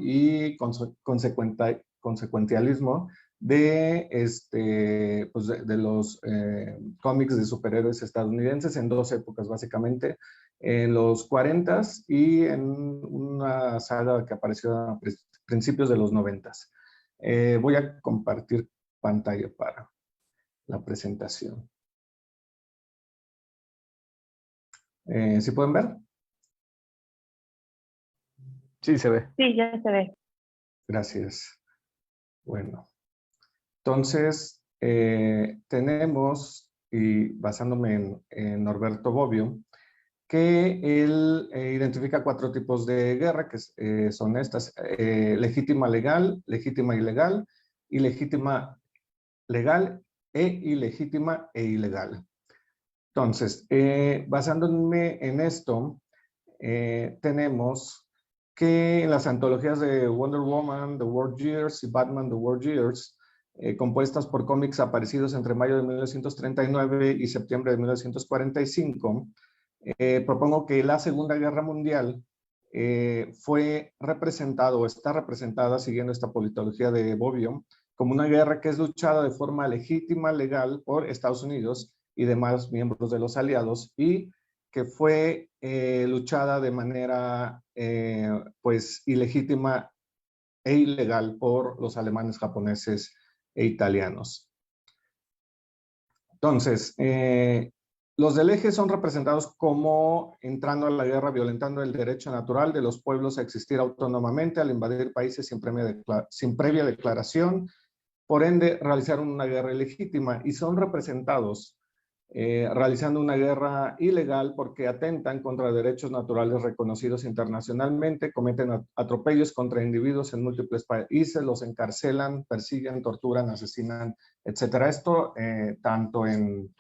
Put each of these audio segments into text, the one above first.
y consecuencialismo de los cómics de superhéroes estadounidenses en dos épocas, básicamente, en los 40s y en una saga que apareció a principios de los 90s. Voy a compartir pantalla para la presentación. ¿Sí pueden ver? Sí, se ve. Sí, ya se ve. Gracias. Bueno, entonces tenemos, y basándome en Norberto Bobbio, que él identifica 4 tipos de guerra, que son estas: legítima legal, legítima ilegal, ilegítima legal e ilegítima e ilegal. Entonces, basándome en esto, tenemos que en las antologías de Wonder Woman, The World Years y Batman, The World Years, compuestas por cómics aparecidos entre mayo de 1939 y septiembre de 1945, propongo que la Segunda Guerra Mundial fue representada o está representada, siguiendo esta politología de Bobbio, como una guerra que es luchada de forma legítima, legal, por Estados Unidos y demás miembros de los aliados, y que fue luchada de manera pues ilegítima e ilegal por los alemanes, japoneses e italianos. Entonces, los del eje son representados como entrando a la guerra, violentando el derecho natural de los pueblos a existir autónomamente al invadir países sin previa declaración, por ende realizaron una guerra ilegítima, y son representados realizando una guerra ilegal porque atentan contra derechos naturales reconocidos internacionalmente, cometen atropellos contra individuos en múltiples países, los encarcelan, persiguen, torturan, asesinan, etc. Esto tanto en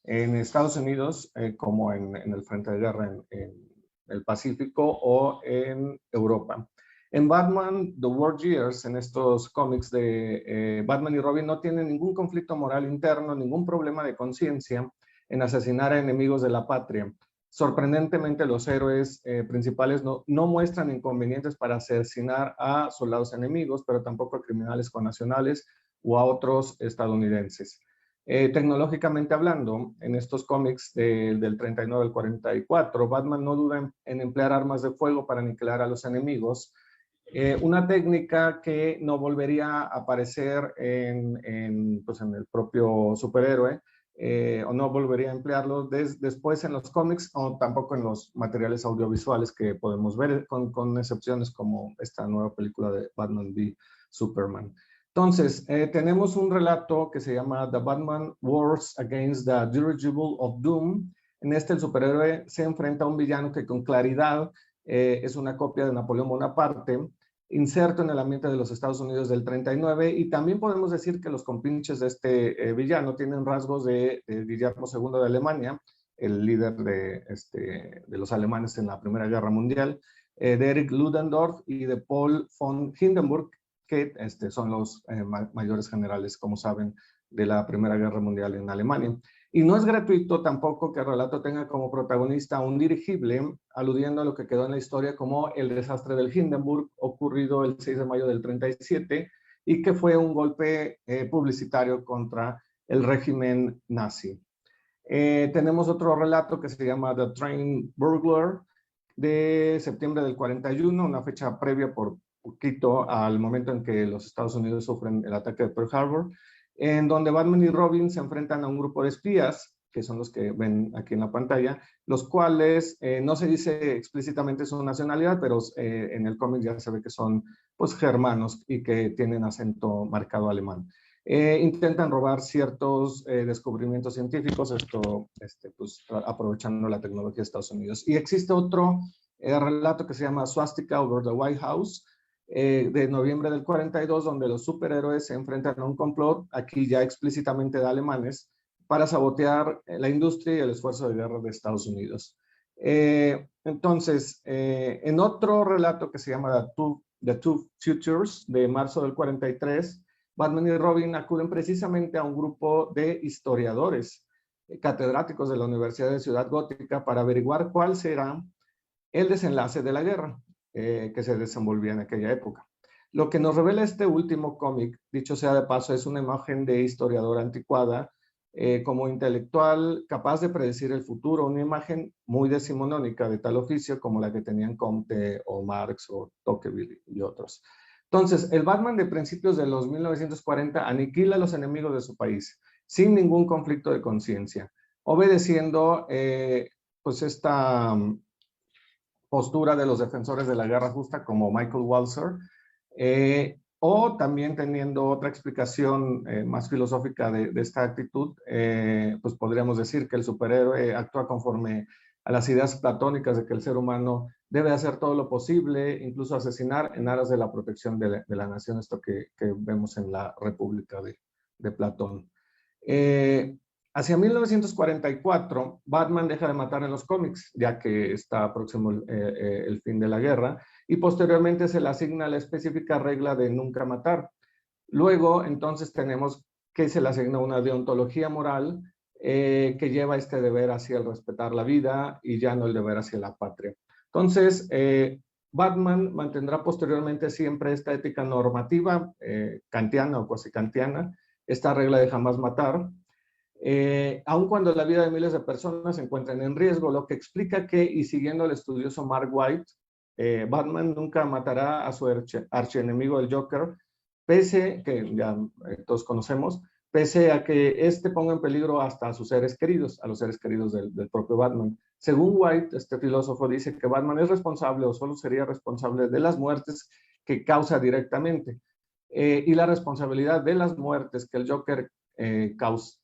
Estados Unidos como en el frente de guerra en el Pacífico o en Europa. En Batman, The World Years, en estos cómics de Batman y Robin, no tienen ningún conflicto moral interno, ningún problema de conciencia en asesinar a enemigos de la patria. Sorprendentemente, los héroes principales no muestran inconvenientes para asesinar a soldados enemigos, pero tampoco a criminales connacionales o a otros estadounidenses. Tecnológicamente hablando, en estos cómics del 39 al 44, Batman no duda en emplear armas de fuego para aniquilar a los enemigos, una técnica que no volvería a aparecer pues en el propio superhéroe, o no volvería a emplearlo después en los cómics, o tampoco en los materiales audiovisuales que podemos ver, con excepciones como esta nueva película de Batman v Superman. Entonces, tenemos un relato que se llama The Batman Wars Against the Dirigible of Doom. En este, el superhéroe se enfrenta a un villano que con claridad es una copia de Napoleón Bonaparte, inserto en el ambiente de los Estados Unidos del 39, y también podemos decir que los compinches de este villano tienen rasgos de Guillermo II de Alemania, el líder de los alemanes en la Primera Guerra Mundial, de Erich Ludendorff y de Paul von Hindenburg, que son los mayores generales, como saben, de la Primera Guerra Mundial en Alemania. Y no es gratuito tampoco que el relato tenga como protagonista un dirigible, aludiendo a lo que quedó en la historia como el desastre del Hindenburg, ocurrido el 6 de mayo del 37, y que fue un golpe publicitario contra el régimen nazi. Tenemos otro relato que se llama The Train Burglar, de septiembre del 41, una fecha previa por poquito al momento en que los Estados Unidos sufren el ataque de Pearl Harbor, en donde Batman y Robin se enfrentan a un grupo de espías, que son los que ven aquí en la pantalla, los cuales no se dice explícitamente su nacionalidad, pero en el cómic ya se ve que son pues germanos y que tienen acento marcado alemán. Intentan robar ciertos descubrimientos científicos, pues, aprovechando la tecnología de Estados Unidos. Y existe otro relato que se llama Swastika Over the White House, de noviembre del 42, donde los superhéroes se enfrentan a un complot, aquí ya explícitamente de alemanes, para sabotear la industria y el esfuerzo de guerra de Estados Unidos. Entonces, en otro relato que se llama The Two Futures, de marzo del 43, Batman y Robin acuden precisamente a un grupo de historiadores catedráticos de la Universidad de Ciudad Gótica para averiguar cuál será el desenlace de la guerra. que se desenvolvía en aquella época. Lo que nos revela este último cómic, dicho sea de paso, es una imagen de historiador anticuada, como intelectual capaz de predecir el futuro, una imagen muy decimonónica de tal oficio como la que tenían Comte o Marx o Tocqueville y otros. Entonces, el Batman de principios de los 1940 aniquila a los enemigos de su país, sin ningún conflicto de conciencia, obedeciendo pues esta postura de los defensores de la guerra justa como Michael Walzer, o también teniendo otra explicación más filosófica de esta actitud, pues podríamos decir que el superhéroe actúa conforme a las ideas platónicas de que el ser humano debe hacer todo lo posible, incluso asesinar en aras de la protección de la nación, esto que vemos en la República de Platón. Hacia 1944, Batman deja de matar en los cómics, ya que está próximo el fin de la guerra, y posteriormente se le asigna la específica regla de nunca matar. Luego, entonces, tenemos que se le asigna una deontología moral que lleva este deber hacia el respetar la vida y ya no el deber hacia la patria. Entonces, Batman mantendrá posteriormente siempre esta ética normativa kantiana o cuasi kantiana, esta regla de jamás matar, aun cuando la vida de miles de personas se encuentran en riesgo, lo que explica que, y siguiendo al estudioso Mark White, Batman nunca matará a su archienemigo el Joker, pese, que ya todos conocemos, pese a que éste ponga en peligro hasta a sus seres queridos, a los seres queridos del propio Batman. Según White, este filósofo dice que Batman es responsable o solo sería responsable de las muertes que causa directamente, y la responsabilidad de las muertes que el Joker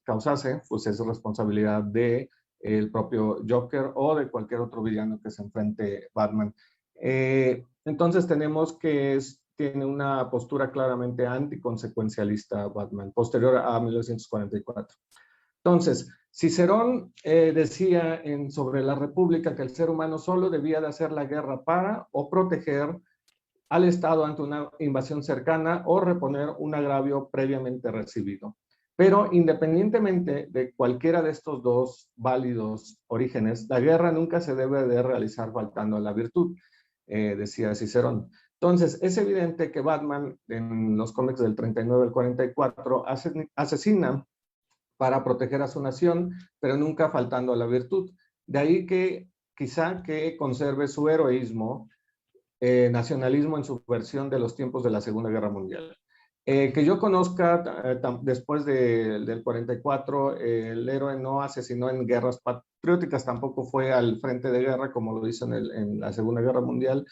causase, pues es responsabilidad de el propio Joker o de cualquier otro villano que se enfrente Batman. Entonces tenemos que tiene una postura claramente anticonsecuencialista Batman, posterior a 1944. Entonces, Cicerón decía sobre la República que el ser humano solo debía de hacer la guerra para o proteger al Estado ante una invasión cercana o reponer un agravio previamente recibido. Pero independientemente de cualquiera de estos dos válidos orígenes, la guerra nunca se debe de realizar faltando a la virtud, decía Cicerón. Entonces, es evidente que Batman en los cómics del 39 al 44 asesina para proteger a su nación, pero nunca faltando a la virtud. De ahí que quizá que conserve su heroísmo, nacionalismo en su versión de los tiempos de la Segunda Guerra Mundial. Que yo conozca, después del 44, el héroe no asesinó en guerras patrióticas, tampoco fue al frente de guerra como lo hizo en la Segunda Guerra Mundial,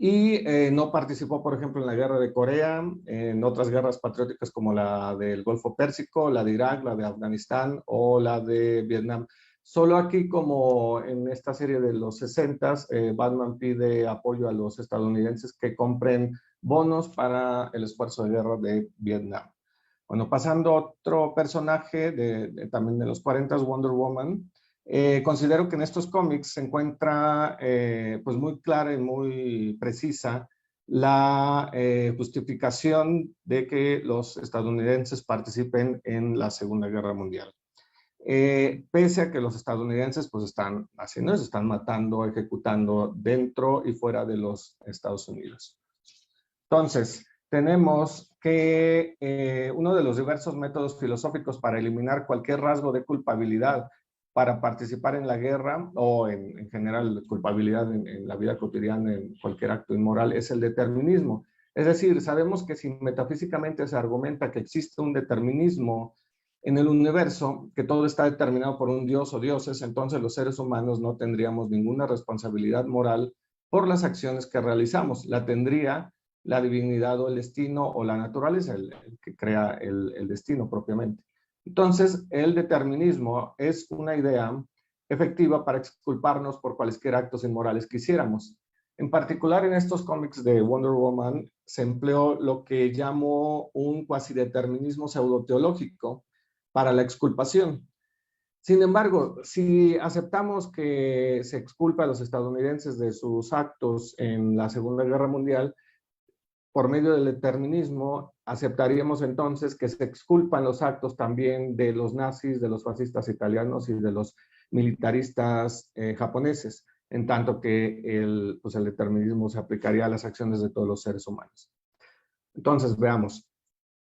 y no participó, por ejemplo, en la guerra de Corea, en otras guerras patrióticas como la del Golfo Pérsico, la de Irak, la de Afganistán o la de Vietnam. Solo aquí, como en esta serie de los 60s, Batman pide apoyo a los estadounidenses que compren bonos para el esfuerzo de guerra de Vietnam. Bueno, pasando a otro personaje también de los 40s, Wonder Woman. Considero que en estos cómics se encuentra pues muy clara y muy precisa la justificación de que los estadounidenses participen en la Segunda Guerra Mundial. Pese a que los estadounidenses pues están haciendo eso, están matando, ejecutando dentro y fuera de los Estados Unidos. Entonces, tenemos que uno de los diversos métodos filosóficos para eliminar cualquier rasgo de culpabilidad para participar en la guerra o en general culpabilidad en la vida cotidiana, en cualquier acto inmoral, es el determinismo. Es decir, sabemos que si metafísicamente se argumenta que existe un determinismo en el universo, que todo está determinado por un dios o dioses, entonces los seres humanos no tendríamos ninguna responsabilidad moral por las acciones que realizamos. La tendría la divinidad o el destino o la naturaleza, el que crea el destino propiamente. Entonces, el determinismo es una idea efectiva para exculparnos por cualquier actos inmorales que hiciéramos. En particular, en estos cómics de Wonder Woman se empleó lo que llamo un cuasideterminismo pseudoteológico para la exculpación. Sin embargo, si aceptamos que se exculpa a los estadounidenses de sus actos en la Segunda Guerra Mundial, por medio del determinismo, aceptaríamos entonces que se exculpan los actos también de los nazis, de los fascistas italianos y de los militaristas japoneses. en tanto que pues el determinismo se aplicaría a las acciones de todos los seres humanos. Entonces, veamos.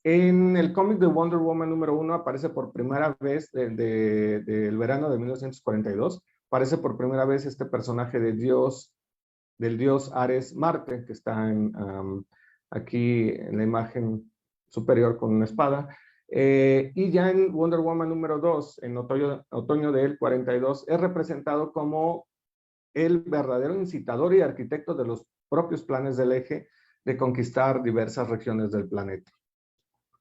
En el cómic de Wonder Woman número 1 aparece por primera vez del verano de 1942, aparece por primera vez este personaje del dios Ares Marte, que está aquí en la imagen superior con una espada. Y ya en Wonder Woman número 2, en otoño del 42, es representado como el verdadero incitador y arquitecto de los propios planes del Eje de conquistar diversas regiones del planeta.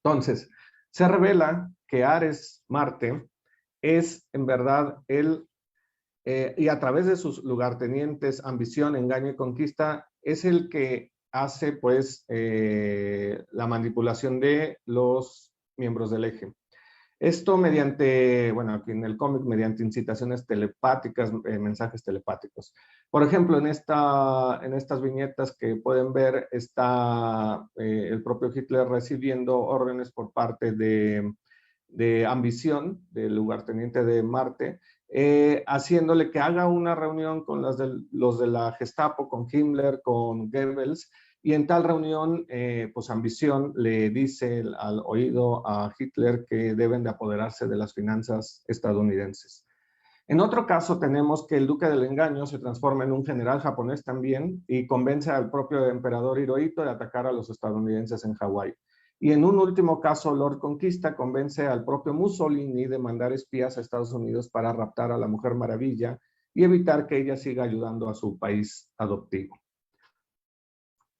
Entonces, se revela que Ares Marte es en verdad y a través de sus lugartenientes, ambición, engaño y conquista, es el que hace pues la manipulación de los miembros del Eje. Esto mediante, bueno, aquí en el cómic, mediante incitaciones telepáticas, mensajes telepáticos. Por ejemplo, en estas viñetas que pueden ver, está el propio Hitler recibiendo órdenes por parte de Ambición, del lugarteniente de Marte, haciéndole que haga una reunión con los de la Gestapo, con Himmler, con Goebbels, y en tal reunión, pues Ambición le dice al oído a Hitler que deben de apoderarse de las finanzas estadounidenses. En otro caso tenemos que el duque del engaño se transforma en un general japonés también y convence al propio emperador Hirohito de atacar a los estadounidenses en Hawái. Y en un último caso, Lord Conquista convence al propio Mussolini de mandar espías a Estados Unidos para raptar a la Mujer Maravilla y evitar que ella siga ayudando a su país adoptivo.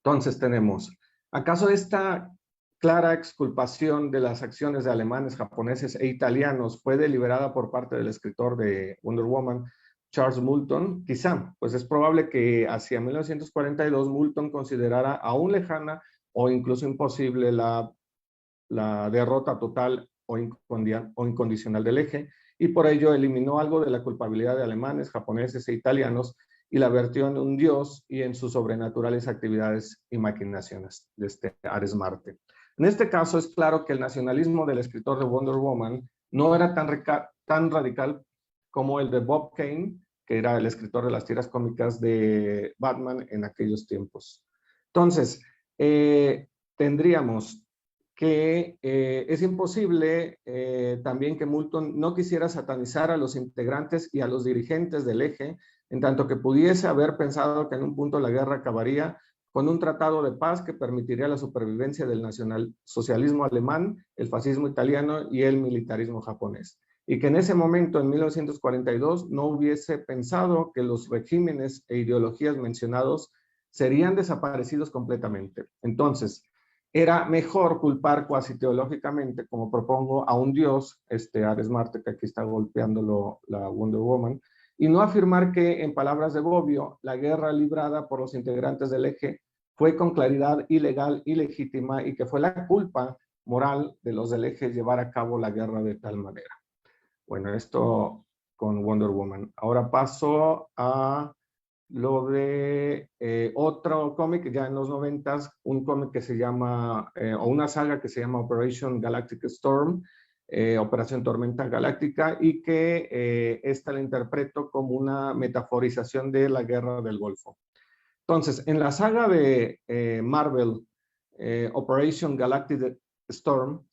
Entonces tenemos, ¿acaso esta clara exculpación de las acciones de alemanes, japoneses e italianos fue deliberada por parte del escritor de Wonder Woman, Charles Moulton? Quizá, pues es probable que hacia 1942 Moulton considerara aún lejana o incluso imposible la derrota total o incondicional del Eje, y por ello eliminó algo de la culpabilidad de alemanes, japoneses e italianos y la vertió en un dios y en sus sobrenaturales actividades y maquinaciones de este Ares Marte. En este caso es claro que el nacionalismo del escritor de Wonder Woman no era tan radical como el de Bob Kane, que era el escritor de las tiras cómicas de Batman en aquellos tiempos. Entonces, tendríamos que es imposible también que Moulton no quisiera satanizar a los integrantes y a los dirigentes del Eje, en tanto que pudiese haber pensado que en un punto la guerra acabaría con un tratado de paz que permitiría la supervivencia del nacionalsocialismo alemán, el fascismo italiano y el militarismo japonés. Y que en ese momento, en 1942, no hubiese pensado que los regímenes e ideologías mencionados serían desaparecidos completamente. Entonces, era mejor culpar cuasi teológicamente, como propongo, a un dios, Ares Marte, que aquí está golpeándolo la Wonder Woman, y no afirmar que, en palabras de Bobbio, la guerra librada por los integrantes del Eje fue con claridad ilegal, ilegítima, y que fue la culpa moral de los del Eje llevar a cabo la guerra de tal manera. Bueno, esto con Wonder Woman. Ahora paso a lo de otro cómic ya en los 90s, un cómic que se llama, o una saga que se llama Operation Galactic Storm, Operación Tormenta Galáctica, y que esta la interpreto como una metaforización de la Guerra del Golfo. Entonces, en la saga de Marvel, Operation Galactic Storm,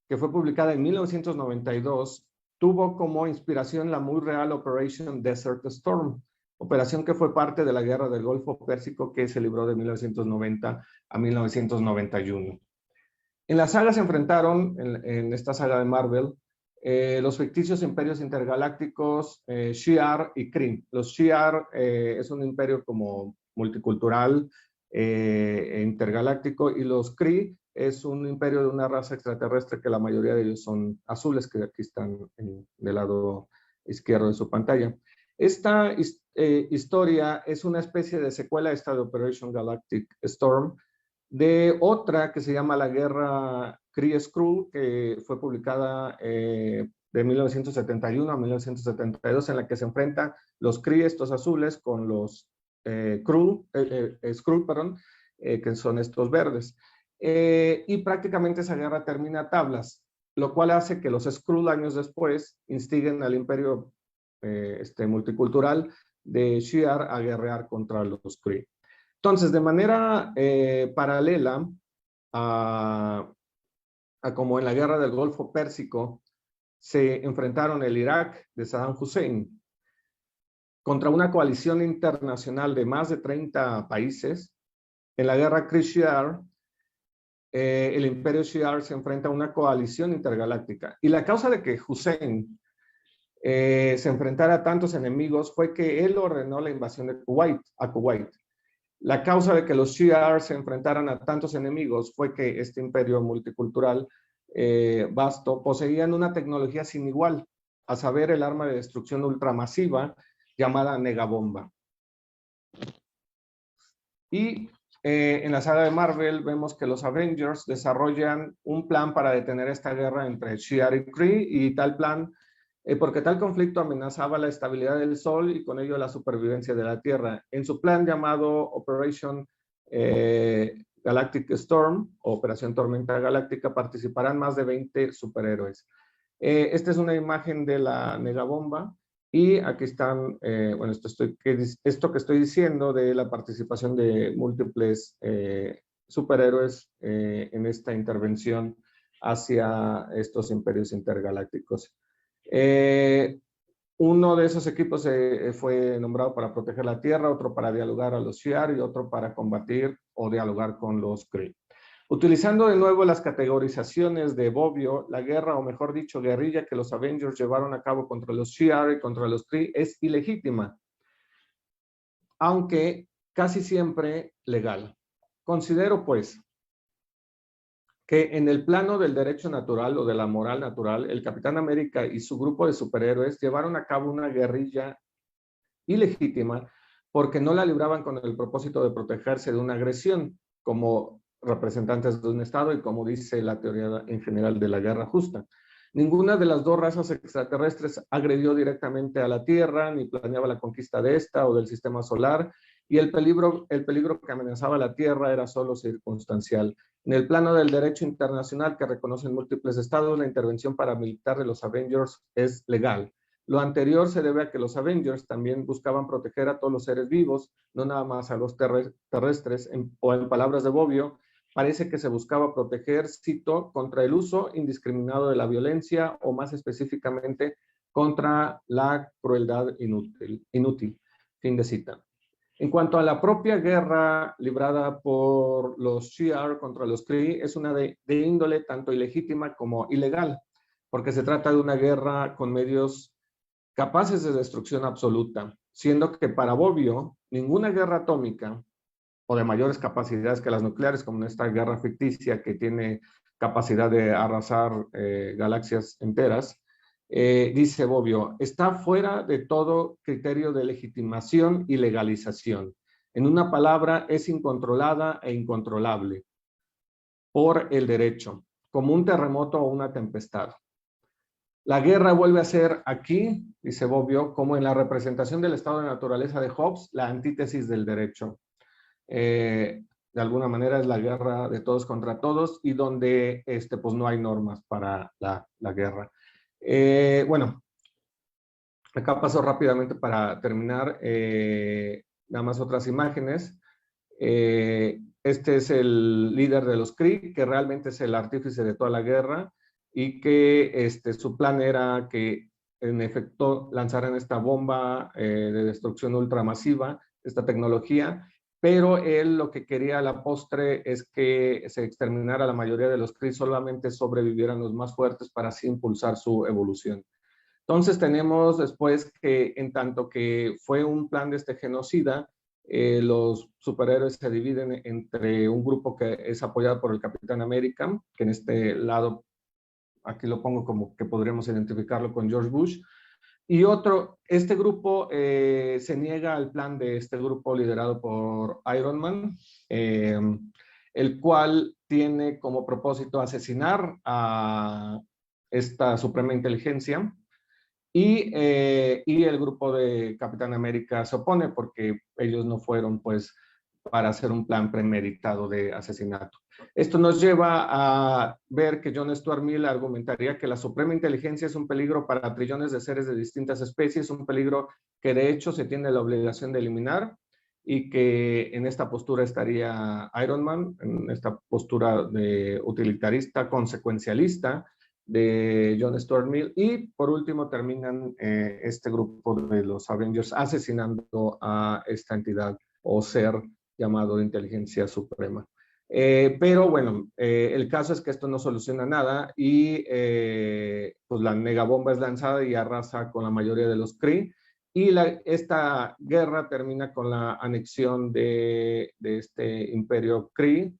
que fue publicada en 1992, tuvo como inspiración la muy real Operation Desert Storm, operación que fue parte de la Guerra del Golfo Pérsico que se libró de 1990 a 1991. En la saga se enfrentaron, en esta saga de Marvel, los ficticios imperios intergalácticos Shi'ar y Kree. Los Shi'ar es un imperio como multicultural e intergaláctico, y los Kree es un imperio de una raza extraterrestre que la mayoría de ellos son azules, que aquí están del lado izquierdo de su pantalla. Esta historia es una especie de secuela de esta de Operation Galactic Storm, de otra que se llama La Guerra Kree-Skrull, que fue publicada de 1971 a 1972, en la que se enfrentan los Kree, estos azules, con los Skrull, que son estos verdes. Y prácticamente esa guerra termina a tablas, lo cual hace que los Skrull años después instiguen al imperio multicultural de Shi'ar a guerrear contra los Kree. Entonces, de manera paralela a como en la guerra del Golfo Pérsico se enfrentaron el Irak de Saddam Hussein contra una coalición internacional de más de 30 países, en la guerra Kree-Shi'ar, el imperio Shi'ar se enfrenta a una coalición intergaláctica. Y la causa de que Hussein se enfrentara a tantos enemigos fue que él ordenó la invasión de Kuwait. La causa de que los Shi'ar se enfrentaran a tantos enemigos fue que este imperio multicultural vasto poseían una tecnología sin igual, a saber, el arma de destrucción ultramasiva llamada negabomba. Y en la saga de Marvel vemos que los Avengers desarrollan un plan para detener esta guerra entre Shi'ar y Kree, y tal plan, porque tal conflicto amenazaba la estabilidad del Sol y con ello la supervivencia de la Tierra. En su plan llamado Operation Galactic Storm, o Operación Tormenta Galáctica, participarán más de 20 superhéroes. Esta es una imagen de la negabomba. Y aquí están, bueno, esto que estoy diciendo de la participación de múltiples superhéroes en esta intervención hacia estos imperios intergalácticos. Uno de esos equipos fue nombrado para proteger la Tierra, otro para dialogar a los Shi'ar y otro para combatir o dialogar con los Kree. Utilizando de nuevo las categorizaciones de Bobbio, la guerra, o mejor dicho, guerrilla que los Avengers llevaron a cabo contra los Shi'ar y contra los Kree es ilegítima, aunque casi siempre legal. Considero, pues, que en el plano del derecho natural o de la moral natural, el Capitán América y su grupo de superhéroes llevaron a cabo una guerrilla ilegítima porque no la libraban con el propósito de protegerse de una agresión, como representantes de un Estado y como dice la teoría en general de la guerra justa. Ninguna de las dos razas extraterrestres agredió directamente a la Tierra, ni planeaba la conquista de esta o del sistema solar, y el peligro que amenazaba a la Tierra era solo circunstancial. En el plano del derecho internacional que reconocen múltiples estados, la intervención paramilitar de los Avengers es legal. Lo anterior se debe a que los Avengers también buscaban proteger a todos los seres vivos, no nada más a los terrestres, o en palabras de Bobbio, parece que se buscaba proteger, cito, contra el uso indiscriminado de la violencia o más específicamente contra la crueldad inútil. Fin de cita. En cuanto a la propia guerra librada por los Shi'ar contra los Kree, es una de índole tanto ilegítima como ilegal, porque se trata de una guerra con medios capaces de destrucción absoluta, siendo que para Bobbio, ninguna guerra atómica o de mayores capacidades que las nucleares, como en esta guerra ficticia que tiene capacidad de arrasar galaxias enteras, dice Bobbio, está fuera de todo criterio de legitimación y legalización. En una palabra, es incontrolada e incontrolable por el derecho, como un terremoto o una tempestad. La guerra vuelve a ser aquí, dice Bobbio, como en la representación del estado de naturaleza de Hobbes, la antítesis del derecho. De alguna manera es la guerra de todos contra todos y donde pues no hay normas para la guerra. Bueno, acá paso rápidamente para terminar, nada más otras imágenes. Este es el líder de los Kree, que realmente es el artífice de toda la guerra y que su plan era que en efecto lanzaran esta bomba de destrucción ultramasiva, esta tecnología, pero él lo que quería a la postre es que se exterminara la mayoría de los Kree, solamente sobrevivieran los más fuertes para así impulsar su evolución. Entonces tenemos después que, en tanto que fue un plan de este genocida, los superhéroes se dividen entre un grupo que es apoyado por el Capitán América, que en este lado, aquí lo pongo como que podríamos identificarlo con George Bush, y otro, este grupo se niega al plan de este grupo liderado por Iron Man, el cual tiene como propósito asesinar a esta suprema inteligencia, y el grupo de Capitán América se opone porque ellos no fueron pues para hacer un plan premeditado de asesinato. Esto nos lleva a ver que John Stuart Mill argumentaría que la suprema inteligencia es un peligro para trillones de seres de distintas especies, un peligro que de hecho se tiene la obligación de eliminar, y que en esta postura estaría Iron Man, en esta postura de utilitarista, consecuencialista de John Stuart Mill. Y por último terminan este grupo de los Avengers asesinando a esta entidad o ser llamado inteligencia suprema. Pero bueno, el caso es que esto no soluciona nada y pues la megabomba es lanzada y arrasa con la mayoría de los Kree. Y esta guerra termina con la anexión de este imperio Kree,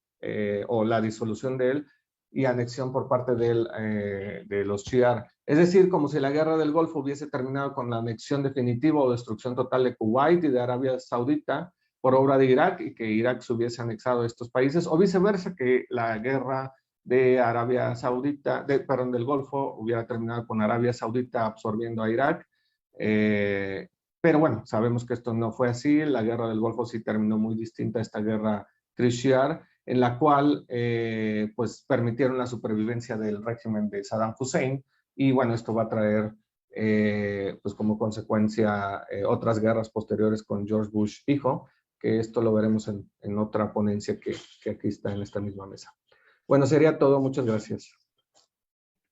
o la disolución de él, y anexión por parte de los Shi'ar. Es decir, como si la guerra del Golfo hubiese terminado con la anexión definitiva o destrucción total de Kuwait y de Arabia Saudita por obra de Irak, y que Irak se hubiese anexado a estos países, o viceversa, que la guerra de Arabia Saudita, perdón, del Golfo hubiera terminado con Arabia Saudita absorbiendo a Irak. Pero bueno, sabemos que esto no fue así. La guerra del Golfo sí terminó muy distinta a esta guerra Kree-Shi'ar, en la cual pues permitieron la supervivencia del régimen de Saddam Hussein, y bueno, esto va a traer pues como consecuencia otras guerras posteriores con George Bush hijo, que esto lo veremos en otra ponencia que aquí está en esta misma mesa. Bueno, sería todo. Muchas gracias.